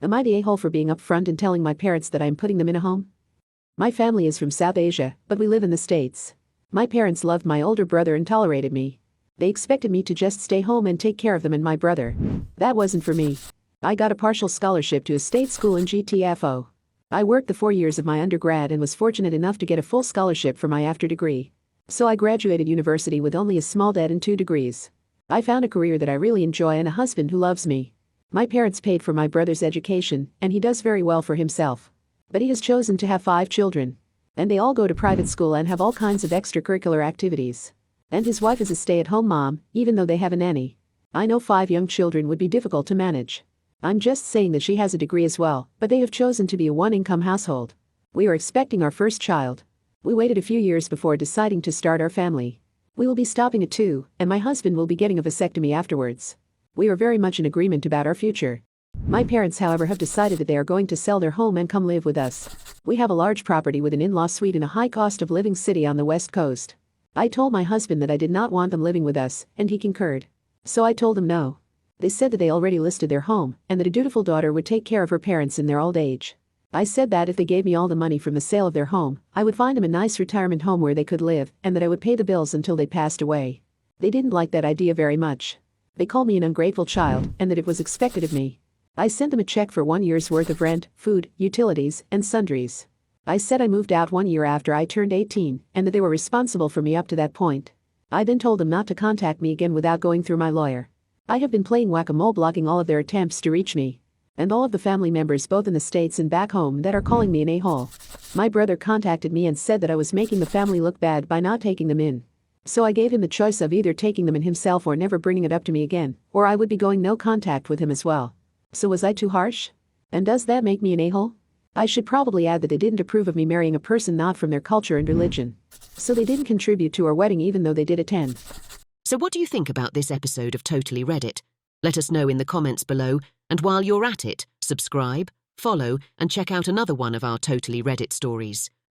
Am I the a-hole for being upfront and telling my parents that I am putting them in a home? My family is from South Asia, but we live in the States. My parents loved my older brother and tolerated me. They expected me to just stay home and take care of them and my brother. That wasn't for me. I got a partial scholarship to a state school in GTFO. I worked the 4 years of my undergrad and was fortunate enough to get a full scholarship for my after degree. So I graduated university with only a small debt and 2 degrees. I found a career that I really enjoy and a husband who loves me. My parents paid for my brother's education, and he does very well for himself. But he has chosen to have 5 children. And they all go to private school and have all kinds of extracurricular activities. And his wife is a stay-at-home mom, even though they have a nanny. I know 5 young children would be difficult to manage. I'm just saying that she has a degree as well, but they have chosen to be a one-income household. We are expecting our first child. We waited a few years before deciding to start our family. We will be stopping at 2, and my husband will be getting a vasectomy afterwards. We are very much in agreement about our future. My parents, however, have decided that they are going to sell their home and come live with us. We have a large property with an in-law suite in a high cost of living city on the West Coast. I told my husband that I did not want them living with us, and he concurred. So I told him no. They said that they already listed their home, and that a dutiful daughter would take care of her parents in their old age. I said that if they gave me all the money from the sale of their home, I would find them a nice retirement home where they could live, and that I would pay the bills until they passed away. They didn't like that idea very much. They called me an ungrateful child, and that it was expected of me. I sent them a check for 1 year's worth of rent, food, utilities, and sundries. I said I moved out 1 year after I turned 18, and that they were responsible for me up to that point. I then told them not to contact me again without going through my lawyer. I have been playing whack-a-mole, blocking all of their attempts to reach me. And all of the family members both in the States and back home that are calling me an a-hole. My brother contacted me and said that I was making the family look bad by not taking them in. So I gave him the choice of either taking them in himself or never bringing it up to me again, or I would be going no contact with him as well. So was I too harsh? And does that make me an a-hole? I should probably add that they didn't approve of me marrying a person not from their culture and religion. So they didn't contribute to our wedding even though they did attend. So what do you think about this episode of Totally Reddit? Let us know in the comments below, and while you're at it, subscribe, follow, and check out another one of our Totally Reddit stories.